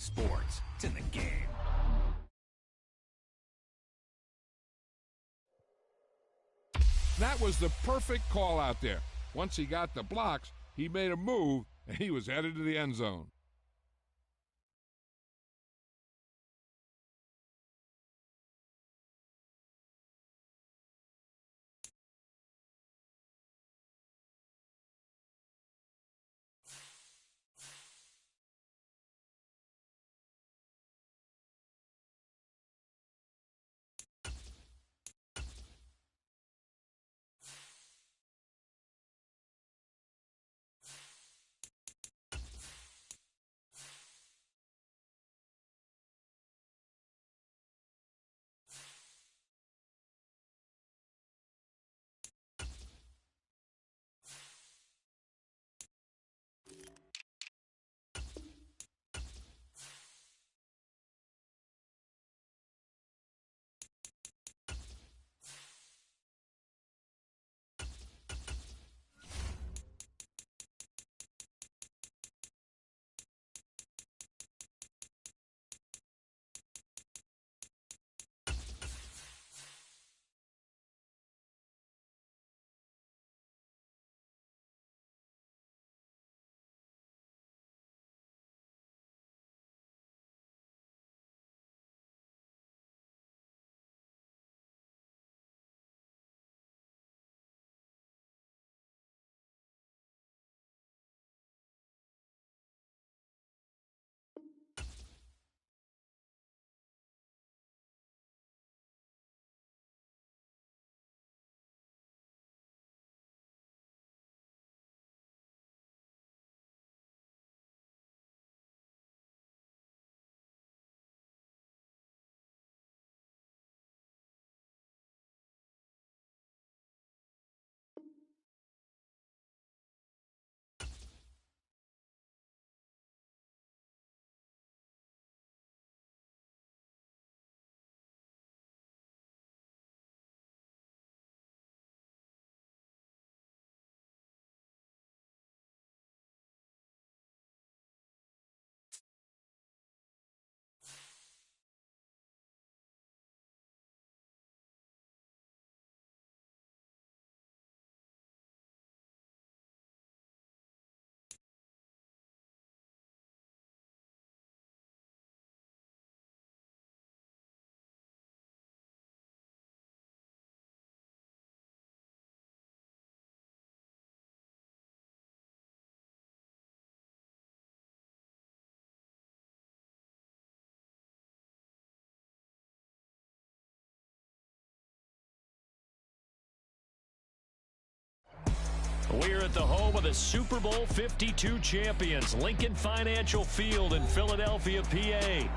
sports. It's in the game. That was the perfect call out there. Once he got the blocks, he made a move, and he was headed to the end zone. We're at the home of the Super Bowl 52 champions, Lincoln Financial Field in Philadelphia, PA.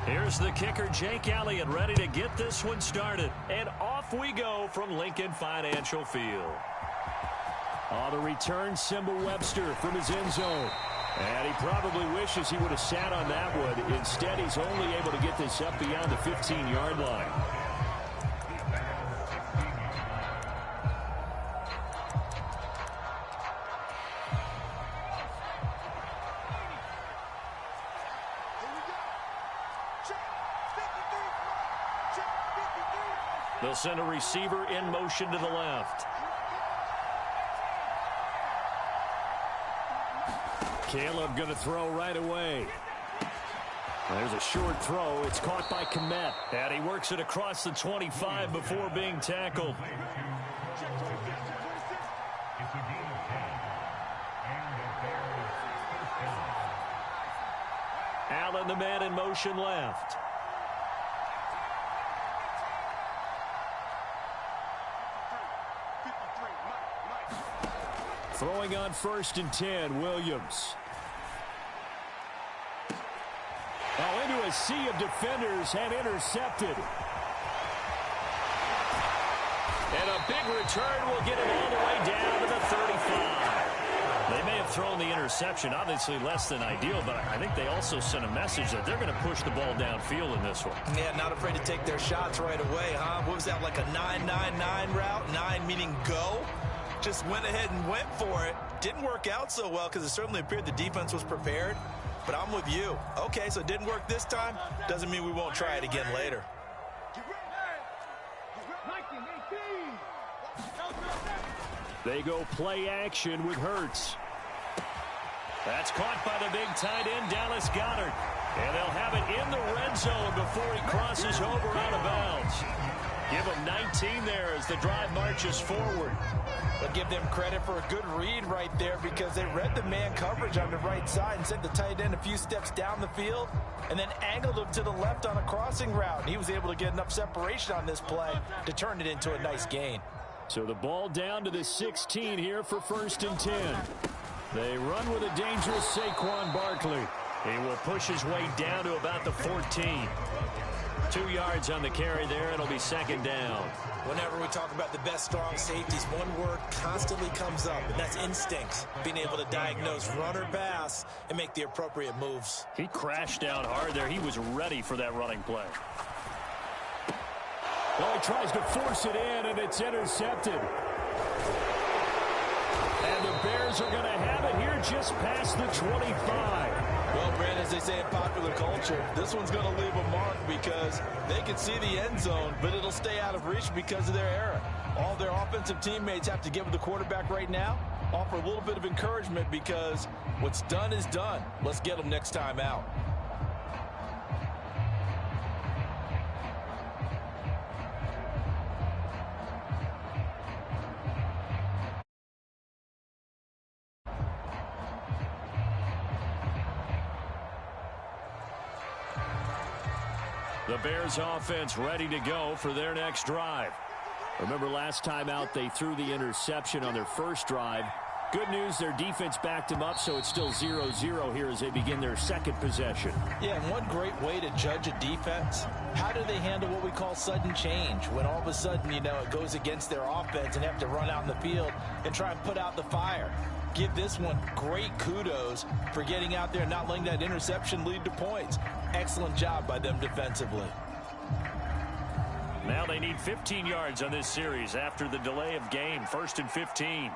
Here's the kicker, Jake Elliott, ready to get this one started. And off we go from Lincoln Financial Field. On the return, Simba Webster from his end zone. And he probably wishes he would have sat on that one. Instead, he's only able to get this up beyond the 15-yard line. They'll send a receiver in motion to the left. Caleb going to throw right away. There's a short throw. It's caught by Kmet. And he works it across the 25 before being tackled. Allen, the man in motion left. Throwing on 1st and 10, Williams. Oh, into a sea of defenders and intercepted. And a big return will get him all the way down to the 35. They may have thrown the interception, obviously less than ideal, but I think they also sent a message that they're going to push the ball downfield in this one. Yeah, not afraid to take their shots right away, huh? What was that, like a 9-9-9 route? 9 meaning go? Just went ahead and went for it. Didn't work out so well because it certainly appeared the defense was prepared. But I'm with you. Okay, so it didn't work this time. Doesn't mean we won't try it again later. They go play action with Hurts. That's caught by the big tight end, Dallas Goedert. And they'll have it in the red zone before he crosses over out of bounds. Give him 19 there as the drive marches forward. But give them credit for a good read right there because they read the man coverage on the right side and sent the tight end a few steps down the field and then angled him to the left on a crossing route. And he was able to get enough separation on this play to turn it into a nice gain. So the ball down to the 16 here for 1st and 10. They run with a dangerous Saquon Barkley. He will push his way down to about the 14. 2 yards on the carry there. It'll be 2nd down. Whenever we talk about the best strong safeties, one word constantly comes up, and that's instincts. Being able to diagnose run or pass and make the appropriate moves. He crashed down hard there. He was ready for that running play. Well, he tries to force it in, and it's intercepted. And the Bears are going to have it here just past the 25. Well, Brandon, as they say in popular culture, this one's going to leave a mark because they can see the end zone, but it'll stay out of reach because of their error. All their offensive teammates have to give the quarterback right now, offer a little bit of encouragement because what's done is done. Let's get them next time out. The Bears offense ready to go for their next drive. Remember last time out they threw the interception on their first drive. Good news, their defense backed them up, so it's still 0-0 here as they begin their second possession. Yeah, and one great way to judge a defense, how do they handle what we call sudden change? When all of a sudden, you know, it goes against their offense and they have to run out in the field and try and put out the fire. Give this one great kudos for getting out there and not letting that interception lead to points. Excellent job by them defensively. Now they need 15 yards on this series after the delay of game. 1st and 15.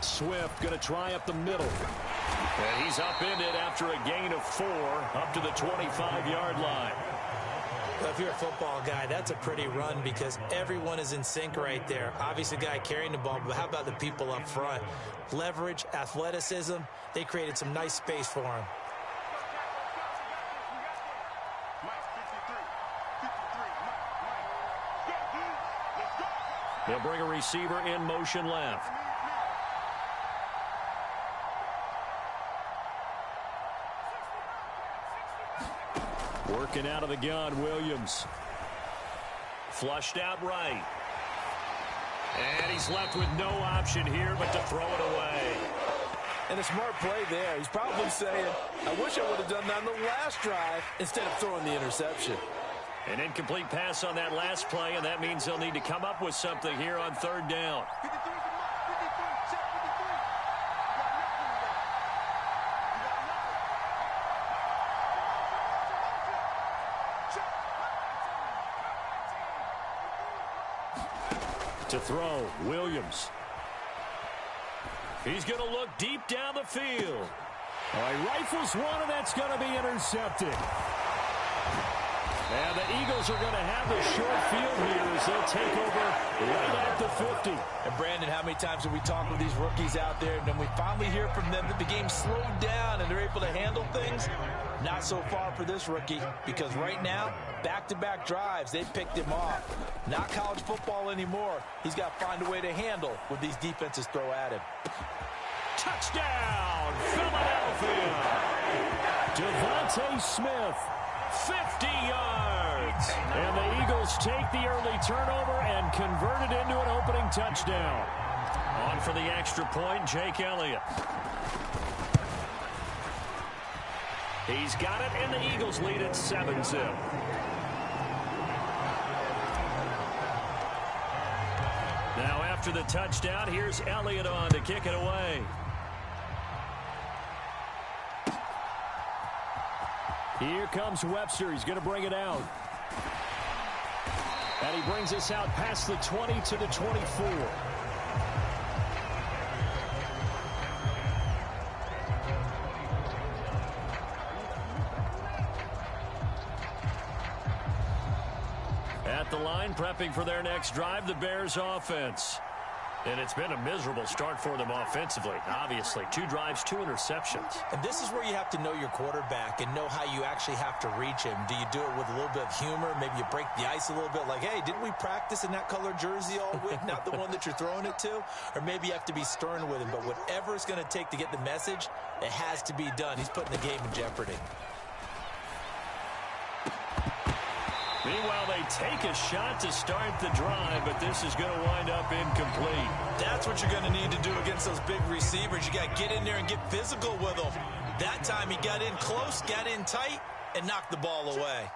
Swift going to try up the middle. And he's upended after a gain of 4 up to the 25-yard line. Well, if you're a football guy, that's a pretty run because everyone is in sync right there. Obviously, the guy carrying the ball, but how about the people up front? Leverage, athleticism, they created some nice space for him. They'll bring a receiver in motion left. Working out of the gun, Williams. Flushed out right. And he's left with no option here but to throw it away. And a smart play there. He's probably saying, I wish I would have done that on the last drive instead of throwing the interception. An incomplete pass on that last play, and that means they'll need to come up with something here on 3rd down. To throw, Williams. He's going to look deep down the field. All right, rifles one, and that's going to be intercepted. And the Eagles are going to have the short field here as they'll take over right at the 50. And Brandon, how many times have we talked with these rookies out there, and then we finally hear from them that the game slowed down and they're able to handle things? Not so far for this rookie, because right now, back-to-back drives, they picked him off. Not college football anymore. He's got to find a way to handle what these defenses throw at him. Touchdown, Philadelphia! Devontae Smith, 50 yards. And the Eagles take the early turnover and convert it into an opening touchdown. On for the extra point, Jake Elliott. He's got it, and the Eagles lead at 7-0. Now after the touchdown, here's Elliott on to kick it away. Here comes Webster. He's going to bring it out. And he brings us out past the 20 to the 24. At the line, prepping for their next drive, the Bears offense. And it's been a miserable start for them offensively. Obviously, 2 drives, 2 interceptions. And this is where you have to know your quarterback and know how you actually have to reach him. Do you do it with a little bit of humor? Maybe you break the ice a little bit like, hey, didn't we practice in that color jersey all week? Not the one that you're throwing it to? Or maybe you have to be stern with him. But whatever it's going to take to get the message, it has to be done. He's putting the game in jeopardy. Meanwhile, they take a shot to start the drive, but this is going to wind up incomplete. That's what you're going to need to do against those big receivers. You got to get in there and get physical with them. That time he got in close, got in tight, and knocked the ball away.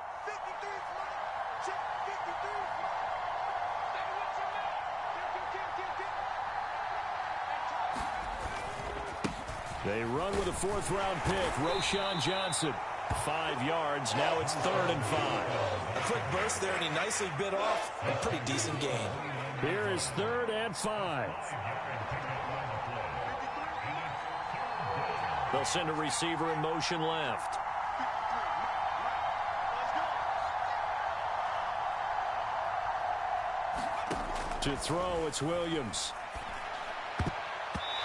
They run with a 4th-round pick, Roschon Johnson. 5 yards. Now it's 3rd and 5. A quick burst there, and he nicely bit off a pretty decent gain. Here is 3rd and 5. They'll send a receiver in motion left. To throw, it's Williams.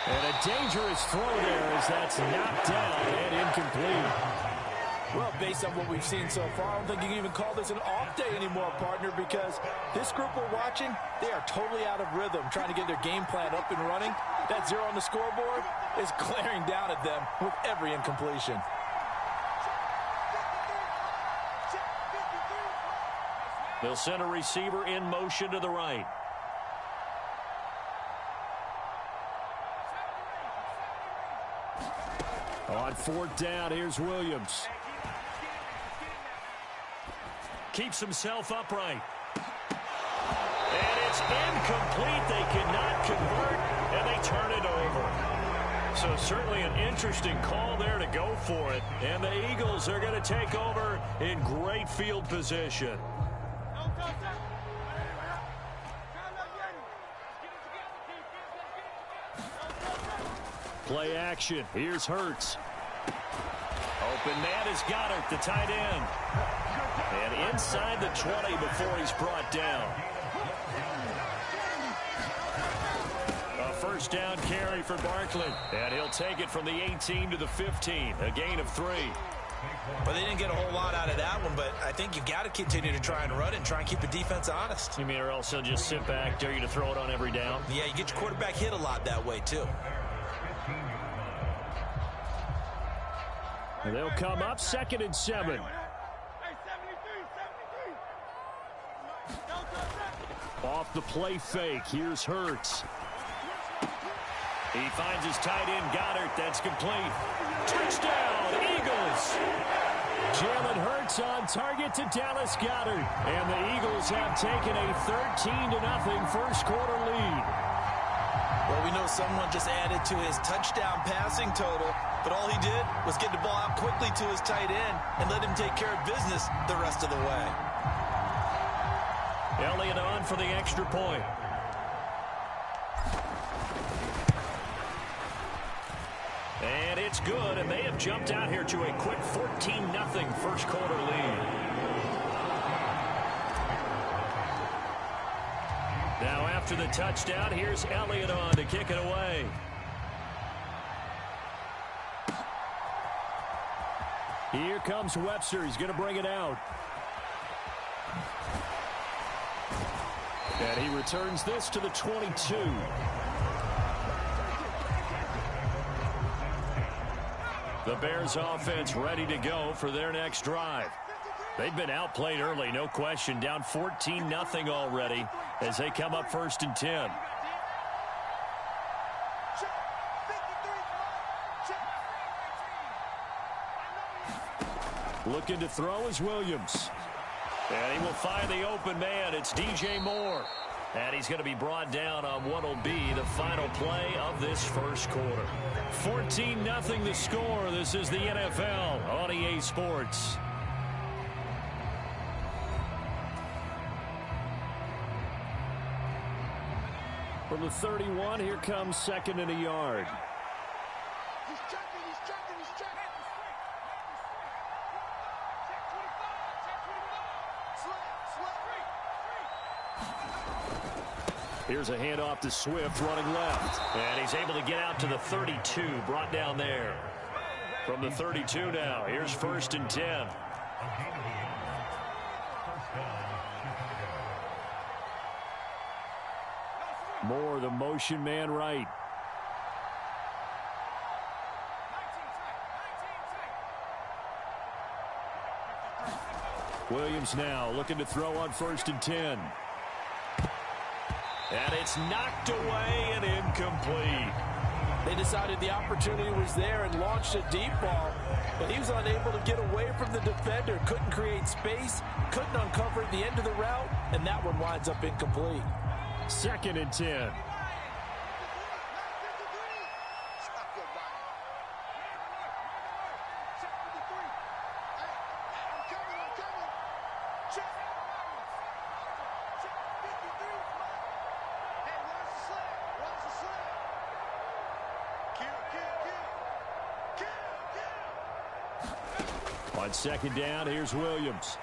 And a dangerous throw there as that's knocked down and incomplete. Well, based on what we've seen so far, I don't think you can even call this an off day anymore, partner, because this group we're watching, they are totally out of rhythm, trying to get their game plan up and running. That 0 on the scoreboard is glaring down at them with every incompletion. They'll send a receiver in motion to the right. On 4th down, here's Williams. Keeps himself upright. And it's incomplete. They cannot convert, and they turn it over. So certainly an interesting call there to go for it. And the Eagles are going to take over in great field position. Play action. Here's Hurts. Open man is Goddard, the tight end. And inside the 20 before he's brought down. A 1st down carry for Barkley. And he'll take it from the 18 to the 15. A gain of 3. Well, they didn't get a whole lot out of that one, but I think you got to continue to try and run it and try and keep the defense honest. You mean, or else they'll just sit back, dare you to throw it on every down? Yeah, you get your quarterback hit a lot that way, too. And they'll come up 2nd and 7. Off the play fake, here's Hurts. He finds his tight end, Goddard. That's complete. Touchdown, Eagles! Jalen Hurts on target to Dallas Goedert. And the Eagles have taken a 13-0 first quarter lead. Well, we know someone just added to his touchdown passing total, but all he did was get the ball out quickly to his tight end and let him take care of business the rest of the way. Elliott on for the extra point. And it's good, and they have jumped out here to a quick 14-0 first quarter lead. Now after the touchdown, here's Elliott on to kick it away. Here comes Webster. He's going to bring it out. And he returns this to the 22. The Bears offense ready to go for their next drive. They've been outplayed early, no question. Down 14-0 already as they come up 1st and 10. Looking to throw is Williams. And he will find the open man. It's DJ Moore. And he's going to be brought down on what will be the final play of this first quarter. 14-0 the score. This is the NFL on EA Sports. From the 31, here comes second and a yard. He's checking, he's checking, he's checking. Here's a handoff to Swift running left. And he's able to get out to the 32, brought down there. From the 32 now, here's 1st and 10. Moore, the motion man right. Williams now looking to throw on 1st and 10. And it's knocked away and incomplete. They decided the opportunity was there and launched a deep ball, but he was unable to get away from the defender, couldn't create space, couldn't uncover the end of the route, and that one winds up incomplete. 2nd and 10. On 2nd down, here's Williams.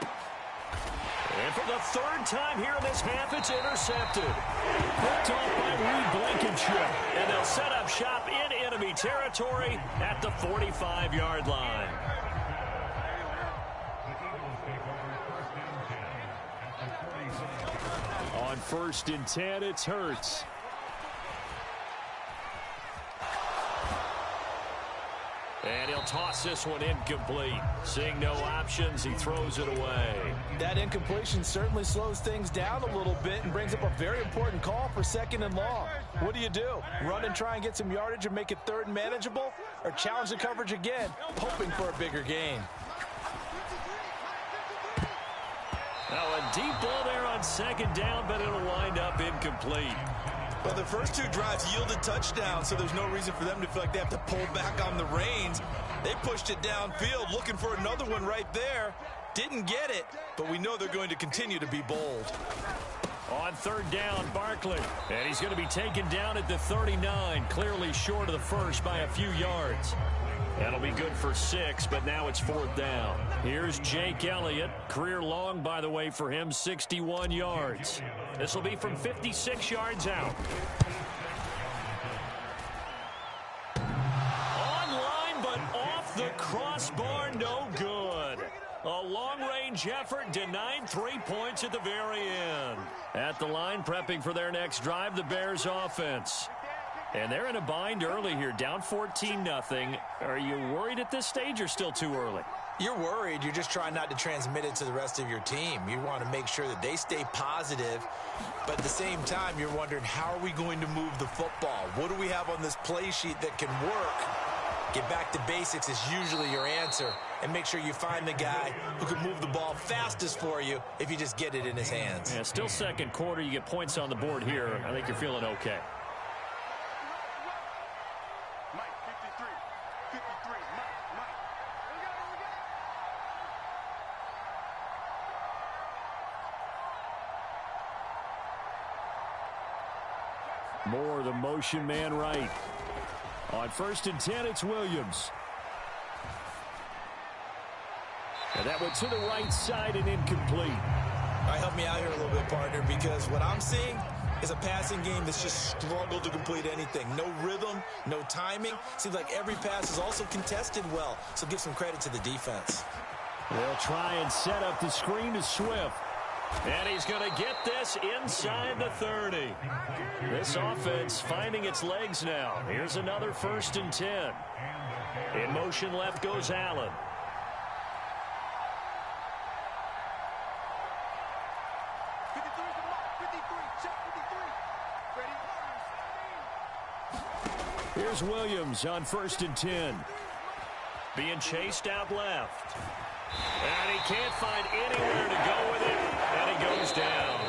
And for the 3rd time here in this half, it's intercepted. Picked off by Reed Blankenship. And they'll set up shop in enemy territory at the 45-yard line. On 1st and 10, it's Hurts. And he'll toss this one incomplete. Seeing no options, he throws it away. That incompletion certainly slows things down a little bit and brings up a very important call for 2nd and long. What do? Run and try and get some yardage and make it 3rd and manageable? Or challenge the coverage again, hoping for a bigger gain? Now a deep ball there on 2nd down, but it'll wind up incomplete. Well, the first 2 drives yielded touchdowns, so there's no reason for them to feel like they have to pull back on the reins. They pushed it downfield, looking for another one right there. Didn't get it, but we know they're going to continue to be bold. On 3rd down, Barkley. And he's going to be taken down at the 39, clearly short of the first by a few yards. That'll be good for 6, but now it's 4th down. Here's Jake Elliott. Career long, by the way, for him, 61 yards. This will be from 56 yards out. Online, but off the crossbar, no good. A long-range effort denied 3 points at the very end. At the line, prepping for their next drive, the Bears offense. And they're in a bind early here, down 14-0. Are you worried at this stage or still too early? You're worried. You're just trying not to transmit it to the rest of your team. You want to make sure that they stay positive, but at the same time, you're wondering, how are we going to move the football? What do we have on this play sheet that can work? Get back to basics is usually your answer, and make sure you find the guy who can move the ball fastest for you if you just get it in his hands. Yeah, still 2nd quarter. You get points on the board here. I think you're feeling okay. Moore, the motion man right. On 1st and 10, it's Williams. And that went to the right side and incomplete. All right, help me out here a little bit, partner, because what I'm seeing is a passing game that's just struggled to complete anything. No rhythm, no timing. Seems like every pass is also contested well, so give some credit to the defense. They'll try and set up the screen to Swift. And he's going to get this inside the 30. This offense finding its legs now. Here's another 1st and 10. In motion left goes Allen. Here's Williams on 1st and 10. being chased out left. And he can't find anywhere to go with it, and he goes down.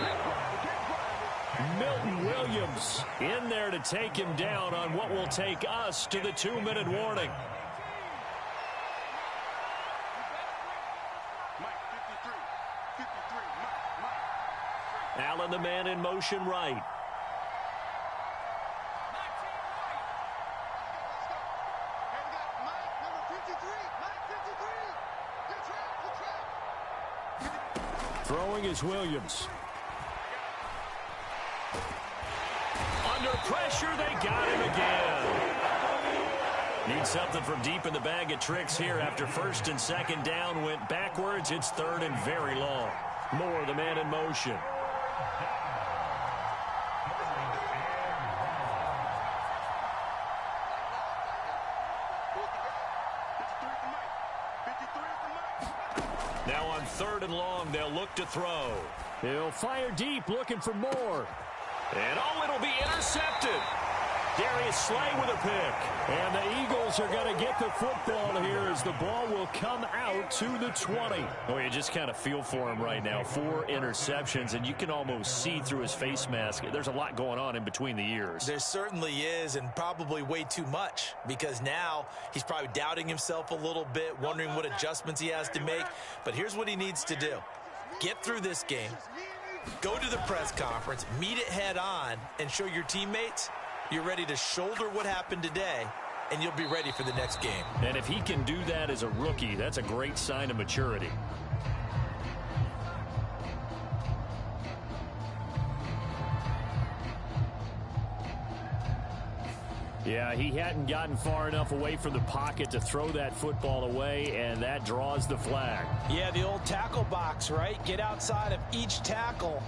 Milton Williams in there to take him down on what will take us to the 2-minute warning. Allen, the man in motion right. Throwing is Williams. Under pressure, they got him again. Need something from deep in the bag of tricks here after first and second down went backwards. It's third and very long. Moore, the man in motion. Now on third and long, they'll look to throw. He'll fire deep, looking for more. And it'll be intercepted. Darius Slay with a pick. And the Eagles are going to get the football here as the ball will come out to the 20. Oh, you just kind of feel for him right now. 4 interceptions, and you can almost see through his face mask. There's a lot going on in between the ears. There certainly is, and probably way too much, because now he's probably doubting himself a little bit, wondering what adjustments he has to make. But here's what he needs to do. Get through this game, go to the press conference, meet it head on, and show your teammates you're ready to shoulder what happened today, and you'll be ready for the next game. And if he can do that as a rookie, that's a great sign of maturity. Yeah, he hadn't gotten far enough away from the pocket to throw that football away, and that draws the flag. Yeah, the old tackle box, right? Get outside of each tackle,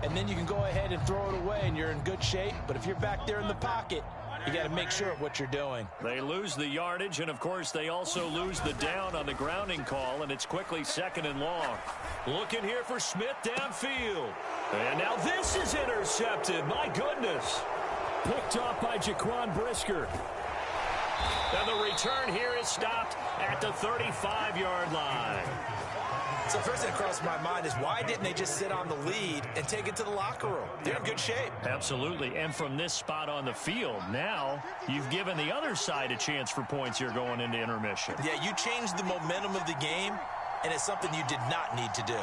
and then you can go ahead and throw it away, and you're in good shape. But if you're back there in the pocket, you got to make sure of what you're doing. They lose the yardage, and, of course, they also lose the down on the grounding call, and it's quickly second and long. Looking here for Smith downfield. And now this is intercepted. My goodness. Picked off by Jaquan Brisker. And the return here is stopped at the 35-yard line. So first thing that crossed my mind is why didn't they just sit on the lead and take it to the locker room? They're in good shape. Absolutely. And from this spot on the field, now you've given the other side a chance for points here going into intermission. Yeah, you changed the momentum of the game, and it's something you did not need to do.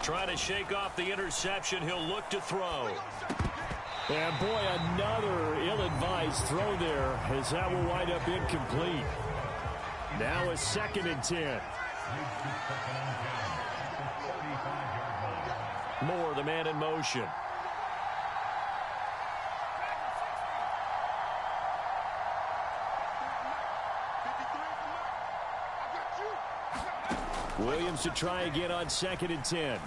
Trying to shake off the interception. He'll look to throw. And, boy, another ill-advised throw there as that will wind up incomplete. Now a second and 10. Moore, the man in motion. Williams to try again on second and 10. And,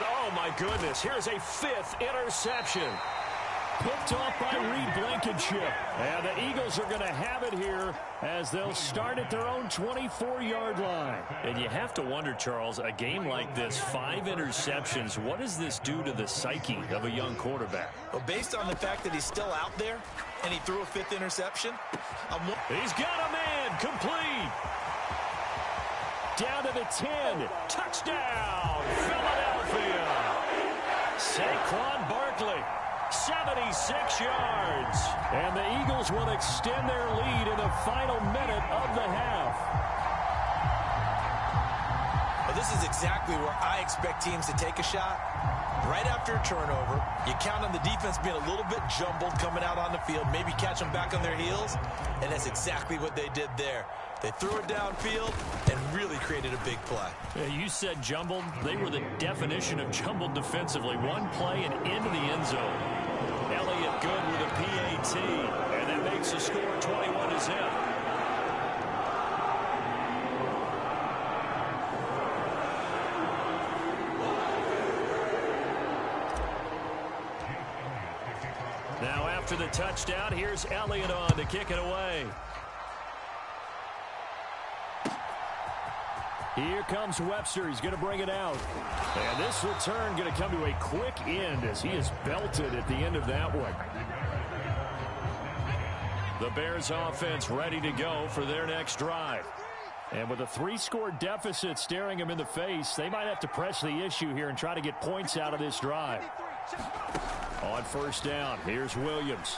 oh, my goodness, here's a 5th interception. Picked off by Reed Blankenship. And the Eagles are going to have it here as they'll start at their own 24-yard line. And you have to wonder, Charles, a game like this, 5 interceptions, what does this do to the psyche of a young quarterback? Well, based on the fact that he's still out there and he threw a 5th interception, he's got a man complete. Down to the 10. Touchdown, Philadelphia. Saquon Barkley, 76 yards. And the Eagles will extend their lead in the final minute of the half. Well, this is exactly where I expect teams to take a shot. Right after a turnover, you count on the defense being a little bit jumbled coming out on the field, maybe catch them back on their heels, and that's exactly what they did there. They threw it downfield and really created a big play. Yeah, you said jumbled. They were the definition of jumbled defensively. One play and into the end zone. Elliott good with a PAT, and that makes the score 21-0. Now after the touchdown, here's Elliott on to kick it away. Here comes Webster. He's going to bring it out. And this return going to come to a quick end as he is belted at the end of that one. The Bears offense ready to go for their next drive. And with a 3-score deficit staring them in the face, they might have to press the issue here and try to get points out of this drive. On first down, here's Williams.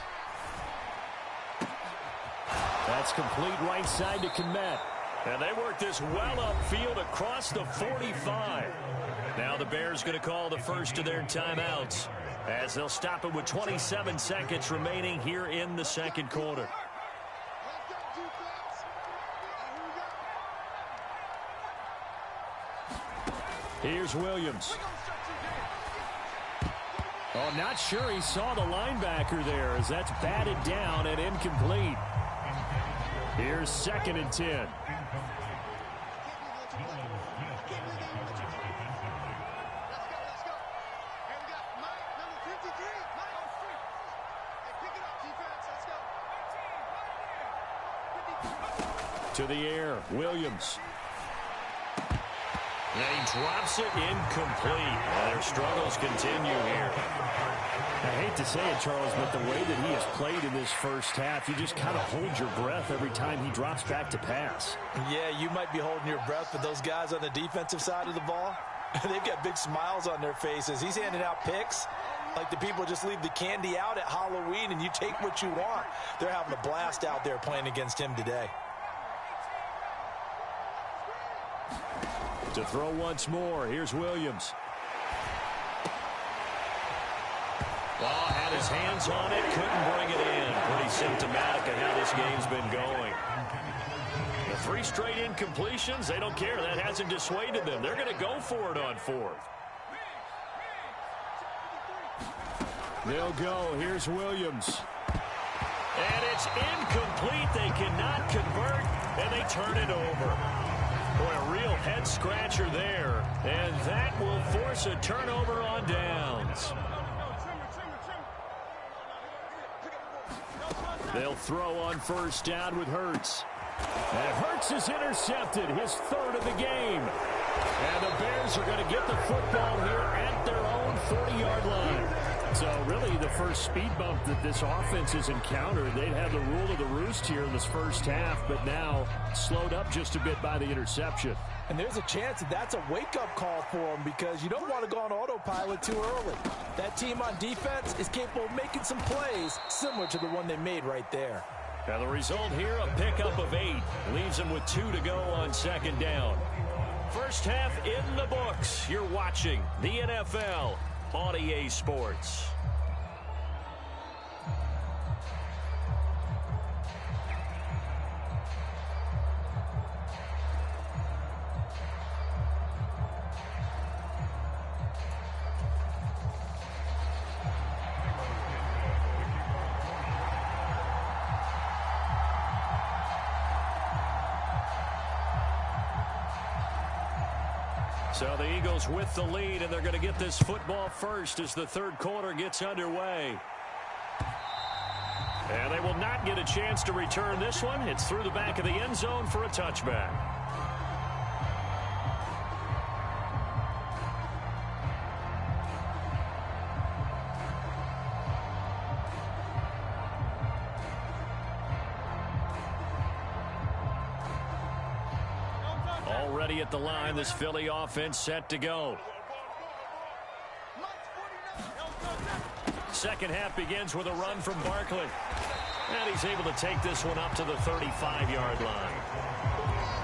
That's complete right side to Kmet. And they work this well upfield across the 45. Now the Bears going to call the first of their timeouts as they'll stop it with 27 seconds remaining here in the second quarter. Here's Williams. Oh, not sure he saw the linebacker there as that's batted down and incomplete. Here's 2nd and 10. To the air, Williams. And he drops it incomplete. Their struggles continue here. I hate to say it, Charles, but the way that he has played in this first half, you just kind of hold your breath every time he drops back to pass. Yeah, you might be holding your breath, but those guys on the defensive side of the ball, they've got big smiles on their faces. He's handing out picks like the people just leave the candy out at Halloween and you take what you want. They're having a blast out there playing against him today. To throw once more, here's Williams. Well, had his hands on it, couldn't bring it in. Pretty symptomatic of how this game's been going. The 3 straight incompletions, they don't care. That hasn't dissuaded them. They're going to go for it on 4th. They'll go. Here's Williams. And it's incomplete. They cannot convert, and they turn it over. Boy, a real head-scratcher there. And that will force a turnover on downs. They'll throw on first down with Hurts. And Hurts is intercepted, his 3rd of the game. And the Bears are going to get the football here at their own 40-yard line. So really the first speed bump that this offense has encountered. They'd had the rule of the roost here in this first half, but now slowed up just a bit by the interception. And there's a chance that that's a wake-up call for them because you don't want to go on autopilot too early. That team on defense is capable of making some plays similar to the one they made right there. Now the result here, a pickup of 8. Leaves them with 2 to go on second down. First half in the books. You're watching the NFL on EA Sports. So the Eagles with the lead, and they're going to get this football first as the third quarter gets underway. And they will not get a chance to return this one. It's through the back of the end zone for a touchback. Already at the line, this Philly offense set to go. Second half begins with a run from Barkley. And he's able to take this one up to the 35-yard line.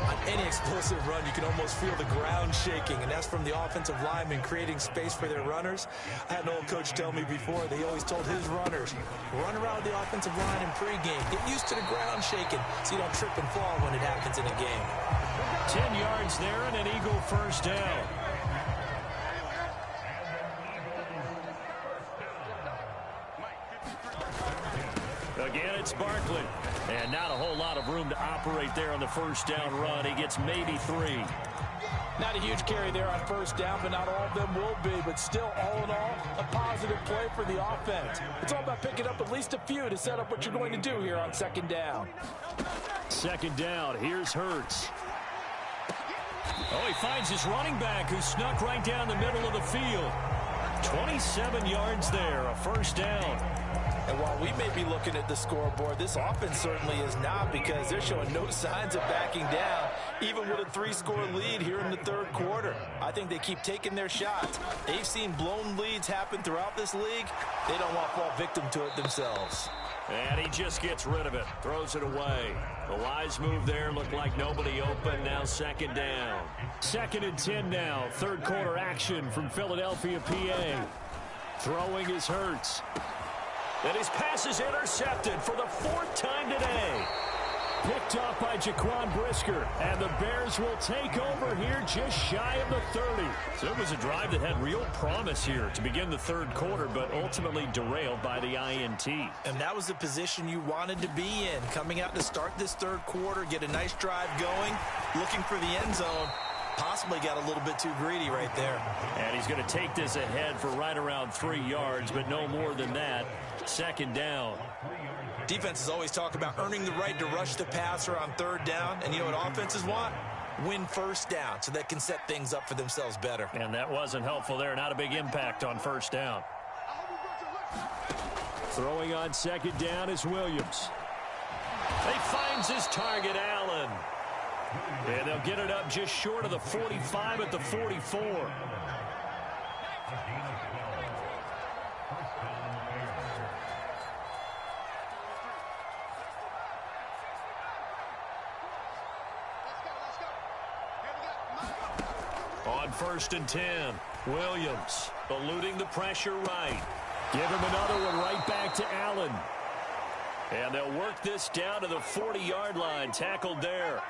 On any explosive run, you can almost feel the ground shaking, and that's from the offensive linemen creating space for their runners. I had an old coach tell me before, they always told his runners, run around the offensive line in pregame. Get used to the ground shaking so you don't trip and fall when it happens in a game. 10 yards there and an Eagle first down. Again, it's Barkley. And not a whole lot of room to operate there on the first down run. He gets maybe 3. Not a huge carry there on first down, but not all of them will be. But still, all in all, a positive play for the offense. It's all about picking up at least a few to set up what you're going to do here on second down. Second down, here's Hurts. Oh, he finds his running back who snuck right down the middle of the field. 27 yards there, a first down. And while we may be looking at the scoreboard, this offense certainly is not, because they're showing no signs of backing down, even with a 3-score lead here in the third quarter. I think they keep taking their shots. They've seen blown leads happen throughout this league. They don't want to fall victim to it themselves. And he just gets rid of it, throws it away. The wise move there, looked like nobody open. Now second down. 2nd and 10 now. Third quarter action from Philadelphia, PA. Throwing is Hurts. And his pass is intercepted for the 4th time today. Picked off by Jaquan Brisker. And the Bears will take over here just shy of the 30. So it was a drive that had real promise here to begin the third quarter, but ultimately derailed by the INT. And that was the position you wanted to be in. Coming out to start this third quarter, get a nice drive going, looking for the end zone. Possibly got a little bit too greedy right there. And he's going to take this ahead for right around 3 yards, but no more than that. Second down. Defenses always talk about earning the right to rush the passer on third down. And you know what offenses want? Win first down so they can set things up for themselves better. And that wasn't helpful there. Not a big impact on first down. Throwing on second down is Williams. He finds his target, Allen. And they'll get it up just short of the 45 at the 44. On 1st and 10, Williams eluding the pressure right. Give him another one right back to Allen. And they'll work this down to the 40-yard line. Tackled there.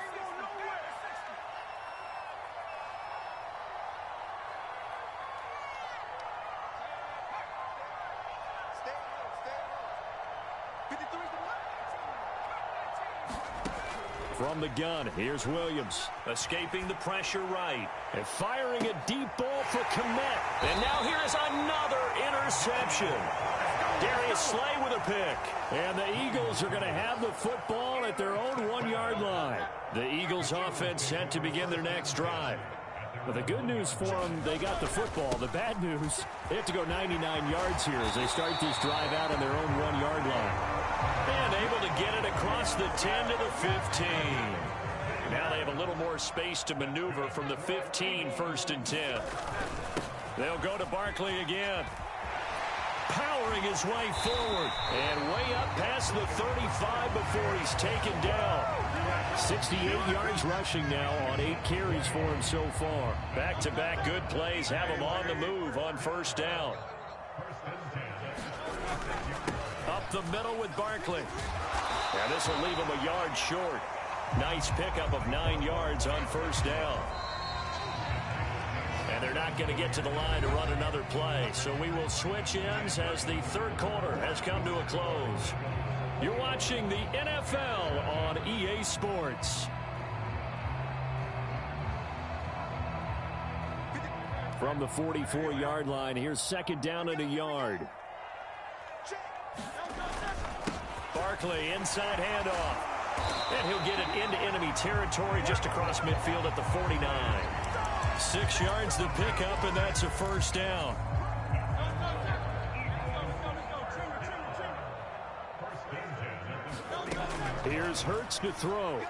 From the gun, here's Williams. Escaping the pressure right. And firing a deep ball for Kmet. And now here is another interception. Darius Slay with a pick. And the Eagles are going to have the football at their own 1-yard line. The Eagles offense set to begin their next drive. But the good news for them, they got the football. The bad news, they have to go 99 yards here as they start this drive out on their own 1-yard line. And able to get it across the 10 to the 15. Now they have a little more space to maneuver from the 15, 1st and 10. They'll go to Barkley again. Powering his way forward. And way up past the 35 before he's taken down. 68 yards rushing now on 8 carries for him so far. Back-to-back good plays have him on the move on first down. Up the middle with Barkley. And this will leave him a yard short. Nice pickup of 9 yards on first down. And they're not going to get to the line to run another play. So we will switch ends as the third quarter has come to a close. You're watching the NFL on EA Sports. From the 44-yard line, here's second down and a yard. Barkley, inside handoff. And he'll get it into enemy territory just across midfield at the 49. 6 yards to pick up, and that's a first down. Here's Hurts to throw.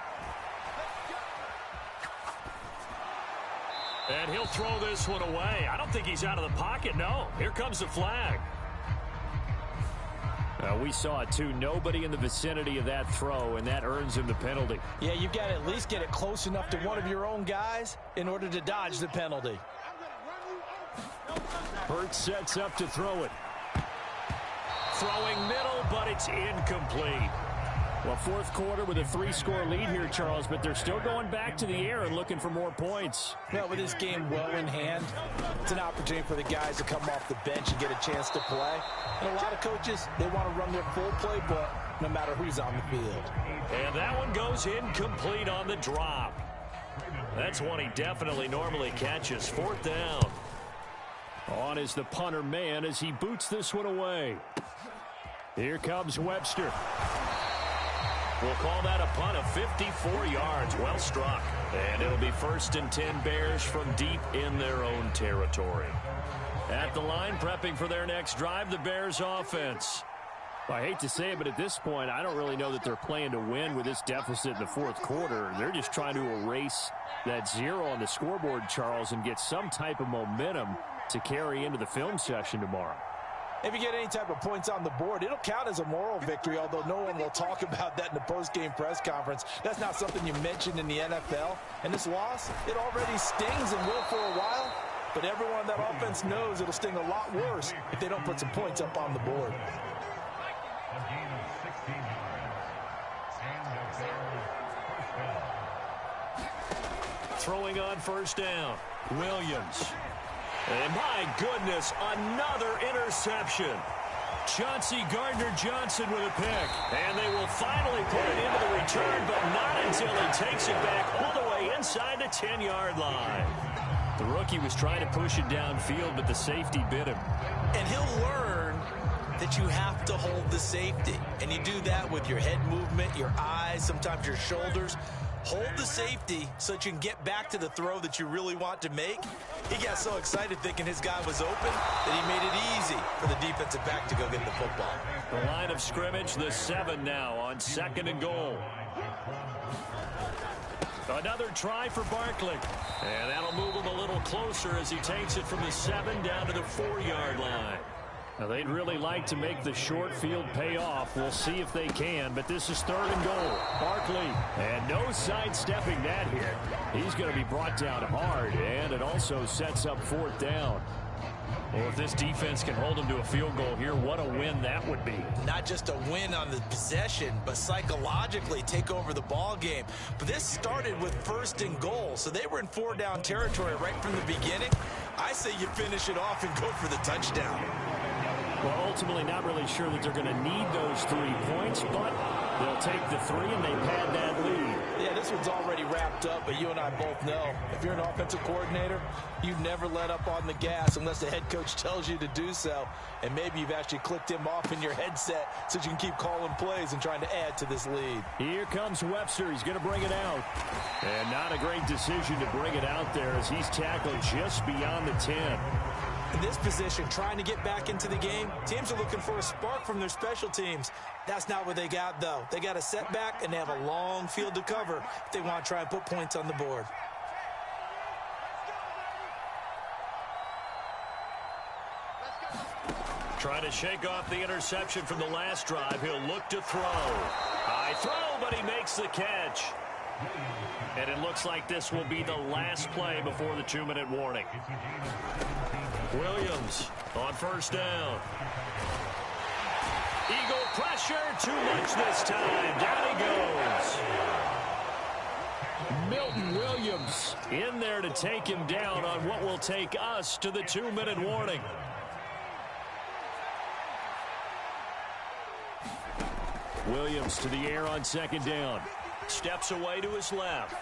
And he'll throw this one away. I don't think he's out of the pocket, no. Here comes the flag. We saw it, too. Nobody in the vicinity of that throw, and that earns him the penalty. Yeah, you've got to at least get it close enough to one of your own guys in order to dodge the penalty. Hurts sets up to throw it. Throwing middle, but it's incomplete. Well, fourth quarter with a 3-score lead here, Charles, but they're still going back to the air and looking for more points. Well, with this game well in hand, it's an opportunity for the guys to come off the bench and get a chance to play. And a lot of coaches, they want to run their full playbook no matter who's on the field. And that one goes incomplete on the drop. That's one he definitely normally catches. 4th down. On is the punter man as he boots this one away. Here comes Webster. We'll call that a punt of 54 yards. Well struck. And it'll be 1st and 10 Bears from deep in their own territory. At the line, prepping for their next drive, the Bears offense. Well, I hate to say it, but at this point, I don't really know that they're playing to win with this deficit in the 4th quarter. They're just trying to erase that 0 on the scoreboard, Charles, and get some type of momentum to carry into the film session tomorrow. If you get any type of points on the board, it'll count as a moral victory, although no one will talk about that in the post-game press conference. That's not something you mentioned in the NFL. And this loss, it already stings and will for a while, but everyone on that offense knows it'll sting a lot worse if they don't put some points up on the board. Throwing on 1st down, Williams. And my goodness, another interception. Chauncey Gardner-Johnson with a pick. And they will finally put it into the return, but not until he takes it back all the way inside the 10-yard line. The rookie was trying to push it downfield, but the safety bit him. And he'll learn that you have to hold the safety. And you do that with your head movement, your eyes, sometimes your shoulders. Hold the safety so that you can get back to the throw that you really want to make. He got so excited thinking his guy was open that he made it easy for the defensive back to go get the football. The line of scrimmage, the 7 now on 2nd and goal. Another try for Barkley. And that'll move him a little closer as he takes it from the 7 down to the 4-yard line. Now, they'd really like to make the short field pay off. We'll see if they can, but this is 3rd and goal. Barkley, and no sidestepping that hit. He's going to be brought down hard, and it also sets up 4th down. Well, if this defense can hold them to a field goal here, what a win that would be. Not just a win on the possession, but psychologically take over the ball game. But this started with 1st and goal, so they were in 4-down territory right from the beginning. I say you finish it off and go for the touchdown. Well, ultimately not really sure that they're going to need those 3 points, but they'll take the 3 and they pad that lead. Yeah, this one's already wrapped up, but you and I both know if you're an offensive coordinator, you never let up on the gas unless the head coach tells you to do so. And maybe you've actually clicked him off in your headset so you can keep calling plays and trying to add to this lead. Here comes Webster. He's going to bring it out. And not a great decision to bring it out there as he's tackled just beyond the 10. In this position, trying to get back into the game, teams are looking for a spark from their special teams. That's not what they got, though. They got a setback, and they have a long field to cover if they want to try and put points on the board. Trying to shake off the interception from the last drive. He'll look to throw. High throw, but he makes the catch. And it looks like this will be the last play before the 2-minute warning. Williams on 1st down. Eagle pressure, too much this time. Down he goes. Milton Williams in there to take him down on what will take us to the 2-minute warning. Williams to the air on 2nd down. Steps away to his left.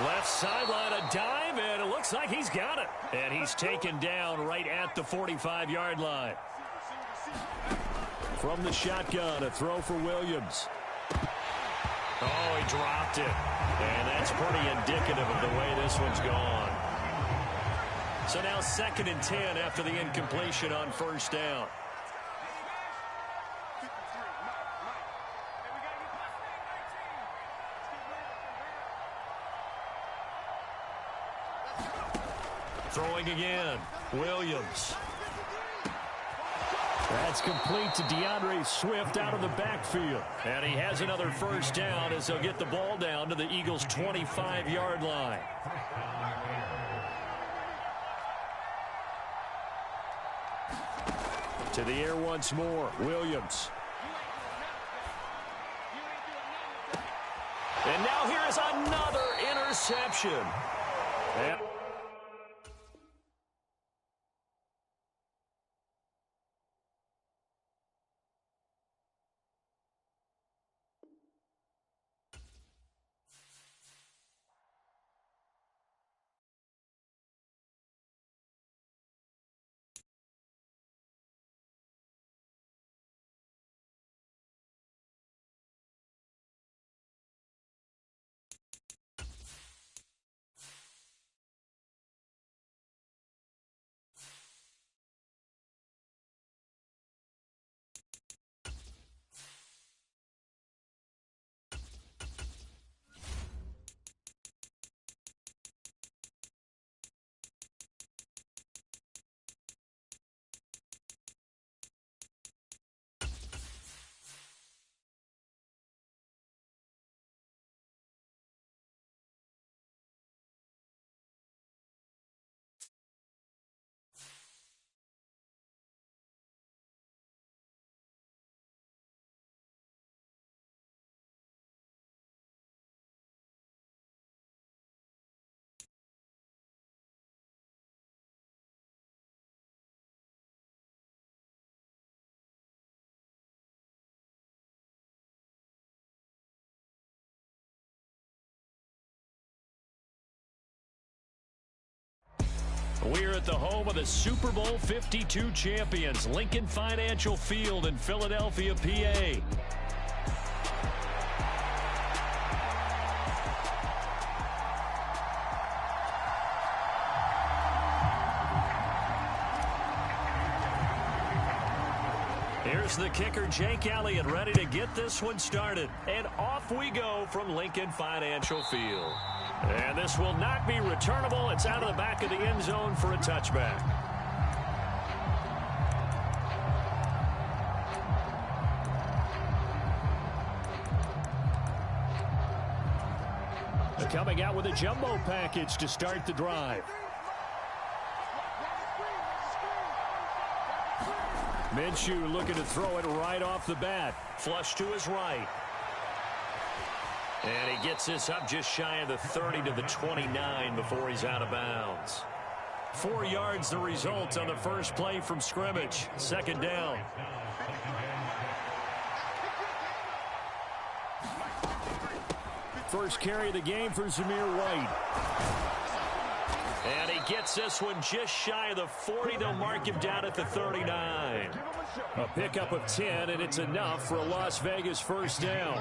Left sideline, a dive, and it looks like he's got it. And he's taken down right at the 45-yard line. From the shotgun, a throw for Williams. Oh, he dropped it. And that's pretty indicative of the way this one's gone. So now 2nd and 10 after the incompletion on 1st down. Throwing again, Williams. That's complete to DeAndre Swift out of the backfield. And he has another 1st down as he'll get the ball down to the Eagles' 25-yard line. To the air once more, Williams. And now here is another interception. And at the home of the Super Bowl 52 champions, Lincoln Financial Field in Philadelphia, PA. Here's the kicker, Jake Elliott, ready to get this one started. And off we go from Lincoln Financial Field. And this will not be returnable. It's out of the back of the end zone for a touchback. Coming out with a jumbo package to start the drive. Minshew looking to throw it right off the bat. Flush to his right. And he gets this up just shy of the 30 to the 29 before he's out of bounds. 4 yards the result on the first play from scrimmage. Second down. First carry of the game for Zamir White. And he gets this one just shy of the 40. They'll mark him down at the 39. A pickup of 10, and it's enough for a Las Vegas first down.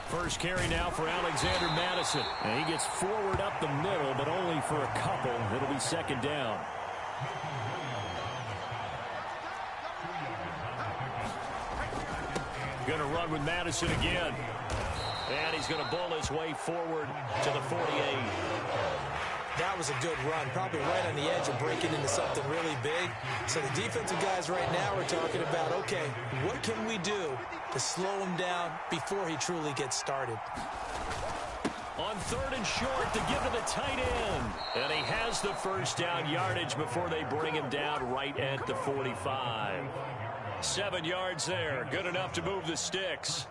First carry now for Alexander Madison. And he gets forward up the middle, but only for a couple. It'll be second down. Going to run with Madison again. And he's going to bull his way forward to the 48. That was a good run, probably right on the edge of breaking into something really big. So the defensive guys right now are talking about, okay, what can we do to slow him down before he truly gets started? On third and short to give to the tight end. And he has the first down yardage before they bring him down right at the 45. 7 yards there. Good enough to move the sticks.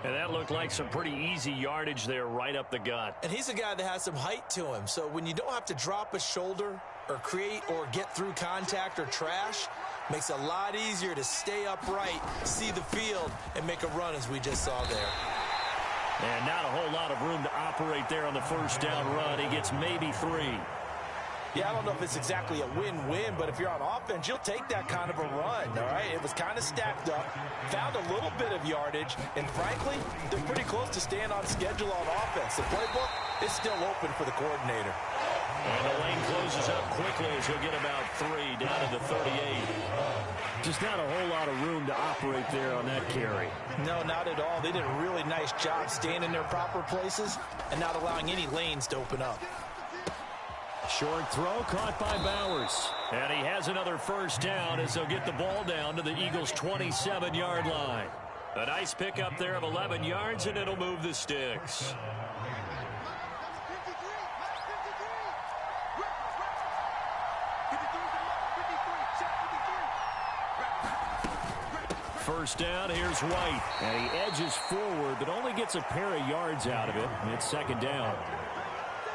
And that looked like some pretty easy yardage there right up the gut. And he's a guy that has some height to him. So when you don't have to drop a shoulder or create or get through contact or trash, makes it a lot easier to stay upright, see the field, and make a run as we just saw there. And not a whole lot of room to operate there on the first down run. He gets maybe 3. Yeah, I don't know if it's exactly a win-win, but if you're on offense, you'll take that kind of a run, all right? It was kind of stacked up, found a little bit of yardage, and frankly, they're pretty close to staying on schedule on offense. The playbook is still open for the coordinator. And the lane closes up quickly as he'll get about 3 down to the 38. Just not a whole lot of room to operate there on that carry. No, not at all. They did a really nice job staying in their proper places and not allowing any lanes to open up. Short throw caught by Bowers. And he has another first down as they'll get the ball down to the Eagles' 27-yard line. A nice pickup there of 11 yards, and it'll move the sticks. First down, here's White. And he edges forward, but only gets a pair of yards out of it. And it's second down.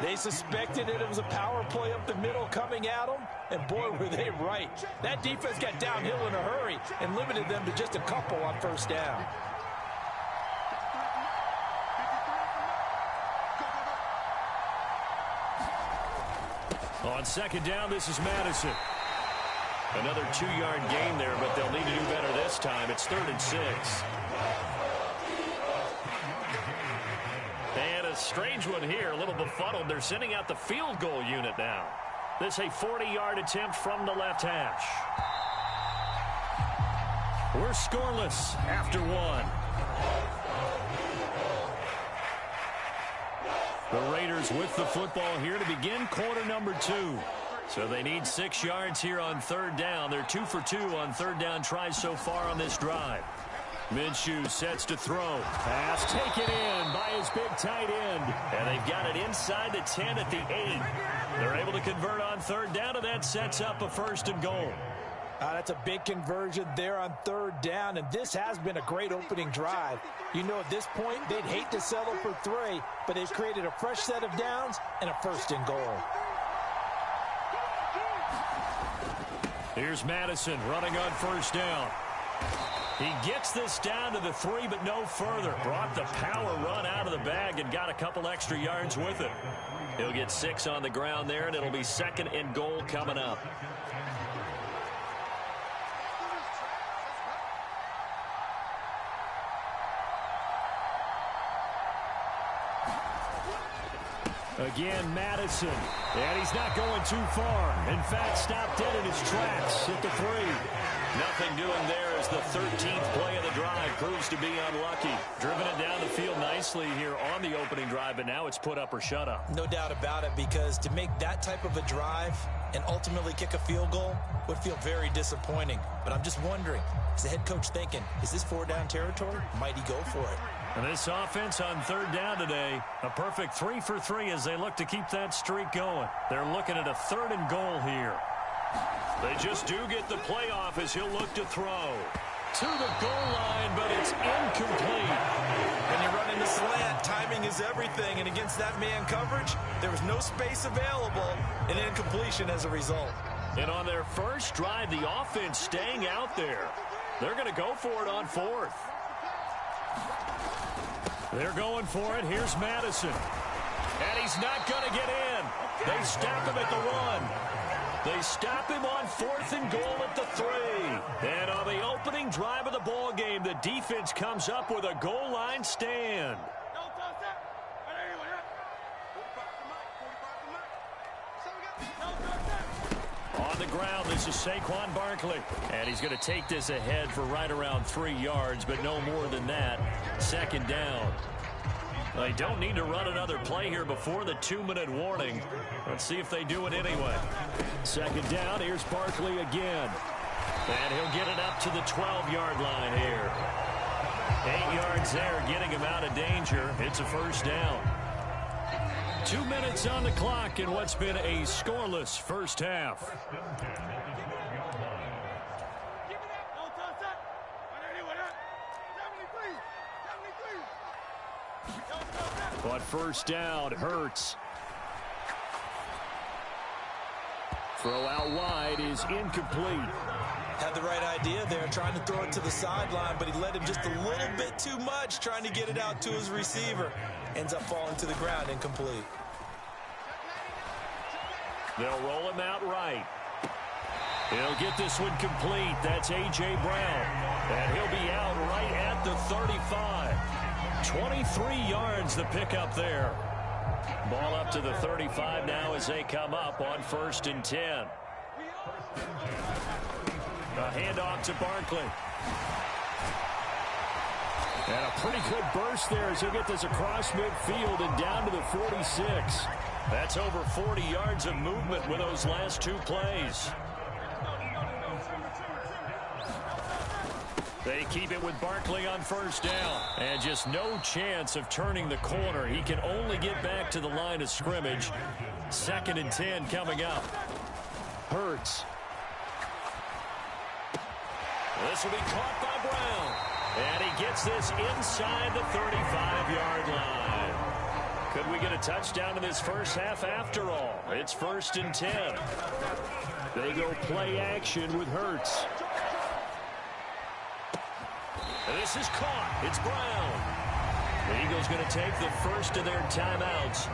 They suspected it was a power play up the middle coming at them, and boy, were they right. That defense got downhill in a hurry and limited them to just a couple on first down. On second down, this is Madison. Another 2-yard gain there, but they'll need to do better this time. It's 3rd and 6. And a strange one here, a little befuddled. They're sending out the field goal unit now. This is a 40-yard attempt from the left hash. We're scoreless after 1. The Raiders with the football here to begin quarter number 2. So they need 6 yards here on third down. They're 2 for 2 on third down tries so far on this drive. Minshew sets to throw. Pass taken in by his big tight end. And they've got it inside the 10 at the 8. They're able to convert on third down, and that sets up a 1st and goal. That's a big conversion there on third down, and this has been a great opening drive. You know, at this point, they'd hate to settle for 3, but they've created a fresh set of downs and a 1st and goal. Here's Madison running on first down. He gets this down to the 3, but no further. Brought the power run out of the bag and got a couple extra yards with it. He'll get 6 on the ground there, and it'll be 2nd and goal coming up. Again, Madison. And he's not going too far. In fact, stopped dead in his tracks at the 3. Nothing doing there as the 13th play of the drive proves to be unlucky. Driven it down the field nicely here on the opening drive, but now it's put up or shut up. No doubt about it, because to make that type of a drive and ultimately kick a field goal would feel very disappointing. But I'm just wondering, is the head coach thinking, is this 4-down territory? Might he go for it? And this offense on 3rd down today, a perfect 3 for 3 as they look to keep that streak going. They're looking at a 3rd and goal here. They just do get the playoff as he'll look to throw. To the goal line, but it's incomplete. When you run into slant, timing is everything. And against that man coverage, there was no space available, and incompletion as a result. And on their first drive, the offense staying out there. They're going to go for it on 4th. They're going for it. Here's Madison. And he's not going to get in. They stop him at the 1. They stop him on 4th and goal at the 3. And on the opening drive of the ball game, the defense comes up with a goal line stand. On the ground, this is Saquon Barkley. And he's going to take this ahead for right around 3 yards, but no more than that. 2nd down. They don't need to run another play here before the 2-minute warning. Let's see if they do it anyway. 2nd down, here's Barkley again. And he'll get it up to the 12-yard line here. 8 yards there, getting him out of danger. It's a 1st down. 2 minutes on the clock in what's been a scoreless first half. But 1st down, Hurts. Throw out wide is incomplete. Had the right idea there, trying to throw it to the sideline, but he let him just a little bit too much, trying to get it out to his receiver. Ends up falling to the ground, incomplete. They'll roll him out right. He'll get this one complete. That's A.J. Brown. And he'll be out right at the 35. 23 yards the pickup there. Ball up to the 35 now as they come up on 1st and 10. A handoff to Barkley. And a pretty good burst there as he'll get this across midfield and down to the 46. That's over 40 yards of movement with those last 2 plays. They keep it with Barkley on 1st down. And just no chance of turning the corner. He can only get back to the line of scrimmage. 2nd and 10 coming up. Hurts. This will be caught by Brown. And he gets this inside the 35-yard line. Could we get a touchdown in this first half after all? It's 1st and 10. They go play action with Hurts. And this is caught. It's Brown. The Eagles going to take the first of their timeouts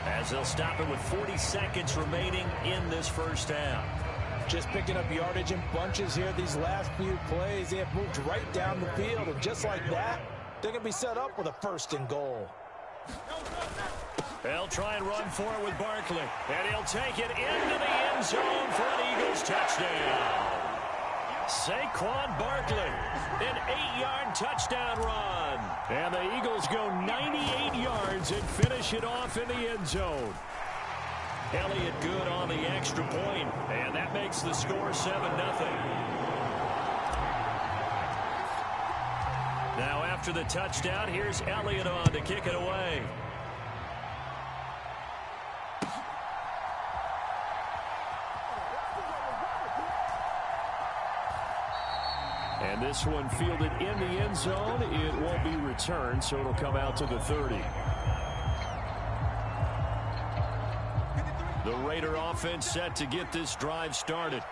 as they'll stop it with 40 seconds remaining in this first half. Just picking up yardage in bunches here these last few plays. They have moved right down the field, and just like that, they're going to be set up with a 1st and goal. They'll try and run for it with Barkley. And he'll take it into the end zone for an Eagles touchdown. Saquon Barkley, an 8-yard touchdown run. And the Eagles go 98 yards and finish it off in the end zone. Elliott good on the extra point, and that makes the score 7-0. Now after the touchdown, here's Elliott on to kick it away. And this one fielded in the end zone. It won't be returned, so it'll come out to the 30. The Raider offense set to get this drive started.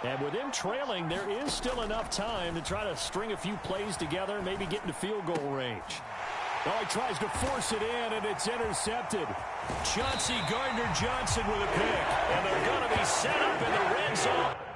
And with him trailing, there is still enough time to try to string a few plays together, maybe get into field goal range. Oh, he tries to force it in, and it's intercepted. Chauncey Gardner-Johnson with a pick. And they're going to be set up in the red zone.